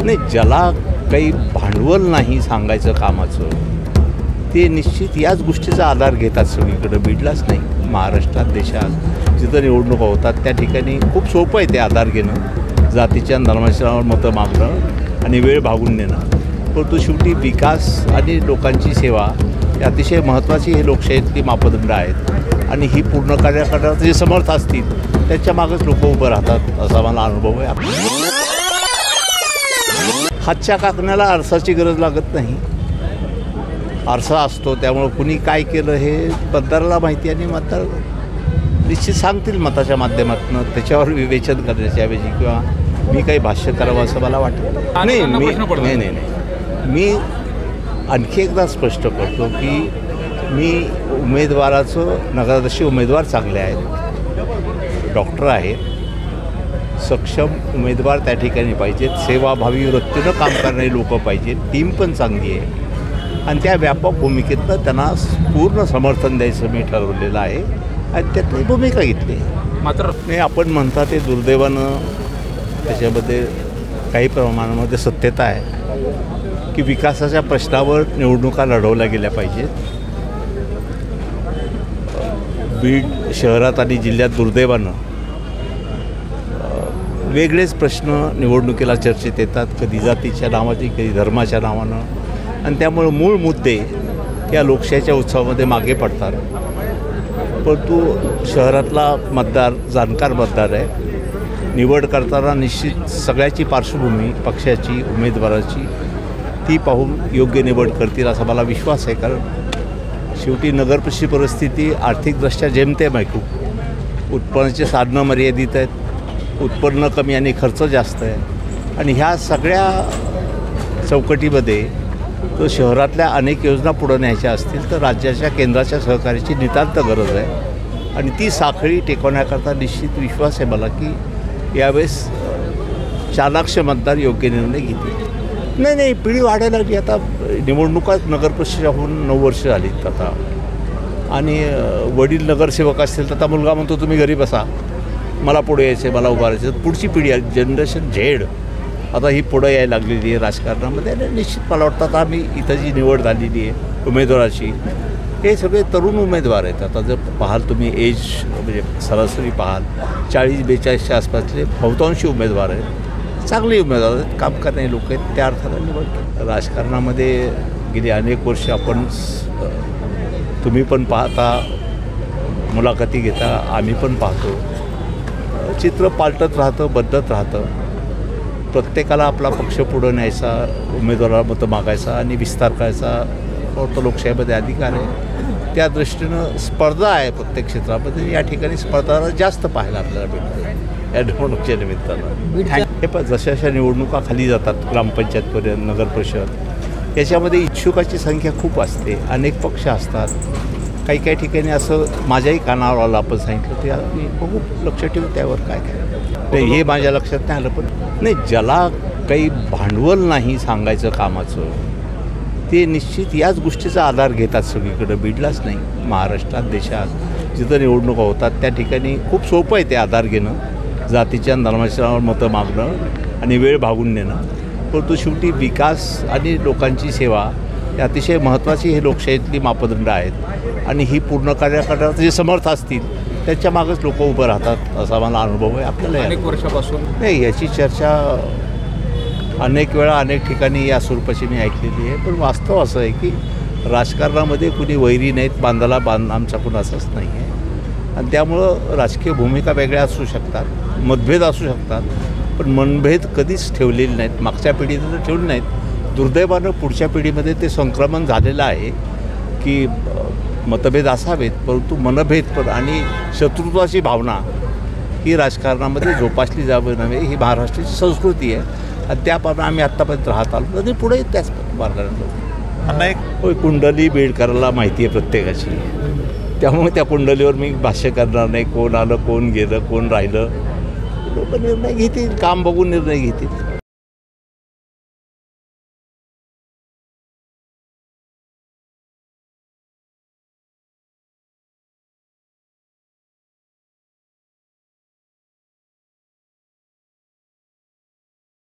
नाही, ज्याला काही भांडवल नाही सांगायचं कामाचं, ते निश्चित याच गोष्टीचा आधार घेतात सगळीकडे. बीडलाच नाही, महाराष्ट्रात, देशात जिथं निवडणुका होतात त्या ठिकाणी खूप सोपं आहे ते आधार घेणं, जातीच्या धर्माच्या मतं मागणं आणि वेळ भागून नेणं. परंतु शेवटी विकास आणि लोकांची सेवा हे अतिशय महत्त्वाची हे लोकशाहीतली मापदंड आहेत आणि ही पूर्ण करण्याकरता जे समर्थ असतील त्याच्या मागच लोक उभं राहतात असा मला अनुभव आहे. हातच्या काकण्याला आरसाची गरज लागत नाही, आरसा असतो. त्यामुळं कुणी काय केलं हे मतदाराला माहिती आणि मतदार निश्चित सांगतील मताच्या माध्यमातून. त्याच्यावर विवेचन करण्याच्या ऐवजी किंवा मी काही भाष्य करावं असं मला वाटतं नाही. मी आणखी एकदा स्पष्ट करतो की मी उमेदवाराचं नगराध्यक्ष उमेदवार चांगले आहेत, डॉक्टर आहेत, सक्षम उमेदवार त्या ठिकाणी पाहिजेत, सेवाभावी वृत्तीनं काम करणारी लोकं पाहिजेत, टीम पण चांगली आहे आणि त्या व्यापक भूमिकेतनं त्यांना पूर्ण समर्थन द्यायचं मी ठरवलेलं आहे आणि त्यातली भूमिका घेतली. मात्र नाही, आपण म्हणता ते दुर्दैवानं त्याच्यामध्ये काही प्रमाणामध्ये सत्यता आहे की विकासाच्या प्रश्नावर निवडणुका लढवल्या गेल्या पाहिजेत. बीड शहरात आणि जिल्ह्यात दुर्दैवानं वेगळेच प्रश्न निवडणुकीला चर्चेत येतात, कधी जातीच्या नावाची, कधी धर्माच्या नावानं, आणि त्यामुळे मूळ मुद्दे या लोकशाहीच्या उत्सवामध्ये मागे पडतात. परंतु शहरातला मतदार जाणकार मतदार आहे, निवड करताना निश्चित सगळ्याची पार्श्वभूमी पक्षाची, उमेदवाराची ती पाहून योग्य निवड करतील असा मला विश्वास आहे. कारण शेवटी नगरपरिषद परिस्थिती आर्थिकदृष्ट्या जेमतेम आहे, खूप उत्पन्नाचे साधनं मर्यादित आहेत, उत्पन्न कमी आणि खर्च जास्त आहे आणि ह्या सगळ्या चौकटीमध्ये तो शहरातल्या अनेक योजना पुढे न्यायच्या असतील तर राज्याच्या केंद्राच्या सहकार्याची नितांत गरज आहे आणि ती साखळी टेकवण्याकरता निश्चित विश्वास आहे मला की यावेळेस चालाक्ष मतदार योग्य निर्णय घेतील. नाही, पिढी वाढायला लागली. आता निवडणुकाच नगरपरिषद होऊन 9 वर्ष झालीत आता आणि वडील नगरसेवक असतील तर आता मुलगा म्हणतो तुम्ही घरी बसा, मला पुढे यायचं, मला उभारायचं. पुढची पिढी आहे, जनरेशन झेड, आता ही पुढं यायला लागलेली आहे राजकारणामध्ये आणि निश्चित मला वाटतं आता आम्ही इथं जी निवड झालेली आहे उमेदवाराची, हे सगळे तरुण उमेदवार आहेत. आता जर पाहाल तुम्ही एज म्हणजे सरासरी पाहाल 40-42च्या आसपासले बहुतांशी उमेदवार आहेत, चांगले उमेदवार आहेत, काम करणारे लोक आहेत, त्या अर्थानं निवड. राजकारणामध्ये गेली अनेक वर्ष आपण, तुम्ही पण पाहता, मुलाखती घेता, आम्ही पण पाहतो, चित्र पालटत राहतं, बदलत राहतं. प्रत्येकाला आपला पक्ष पुढं न्यायचा, उमेदवाराला मतं मागायचा आणि विस्तार करायचा तो लोकशाहीमध्ये अधिकार आहे. त्या दृष्टीनं स्पर्धा आहे प्रत्येक क्षेत्रामध्ये. या ठिकाणी स्पर्धा जास्त पाहायला आपल्याला भेटते या निवडणुकीच्या निमित्तानं. हे पण जशा जशा निवडणुका खाली जातात, ग्रामपंचायतपर्यंत, नगरपरिषद, याच्यामध्ये इच्छुकाची संख्या खूप असते, अनेक पक्ष असतात. काही ठिकाणी असं माझ्याही कानावर आलं, आपण सांगितलं ते मी बघू, लक्ष ठेवू त्यावर काय नाही, हे माझ्या लक्षात नाही आलं. पण नाही, ज्याला काही भांडवल नाही सांगायचं कामाचं, ते निश्चित याच गोष्टीचा आधार घेतात सगळीकडे. बीडलाच नाही, महाराष्ट्रात, देशात जिथं निवडणुका होतात त्या ठिकाणी खूप सोपं आहे ते आधार घेणं, जातीच्या धर्माच्या मतं मागणं आणि वेळ भागून नेणं. परंतु शेवटी विकास आणि लोकांची सेवा हे अतिशय महत्त्वाची हे लोकशाहीतली मापदंड आहेत आणि ही पूर्ण करण्याकरता जे समर्थ असतील त्याच्या मागच लोक उभं राहतात असा मला अनुभव आहे. आपल्याला अनेक वर्षापासून नाही, याची चर्चा अनेक वेळा अनेक ठिकाणी या स्वरूपाची मी ऐकलेली आहे. पण वास्तव असं आहे की राजकारणामध्ये कुणी वैरी नाहीत, बांधाला बांध आमचा कुणाचाच नाही आहे आणि त्यामुळं राजकीय भूमिका वेगळ्या असू शकतात, मतभेद असू शकतात, पण मनभेद कधीच ठेवलेले नाहीत. मागच्या पिढीने तर ठेवले नाहीत. दुर्दैवानं पुढच्या पिढीमध्ये ते संक्रमण झालेलं आहे की मतभेद असावेत परंतु मनभेद पण आणि शत्रुत्वाची भावना ही राजकारणामध्ये जोपासली जावी नव्हे, ही महाराष्ट्राची संस्कृती आहे आणि त्याप्रमाणे आम्ही आत्तापर्यंत राहत आलो आणि पुढे त्याच मार्गाने. होय, कुंडली बीडकरांना माहिती आहे प्रत्येकाची, त्यामुळे त्या कुंडलीवर मी भाष्य करणार नाही. कोण आलं, कोण गेलं, कोण राहिलं, लोक निर्णय घेतील, काम बघून निर्णय घेतील.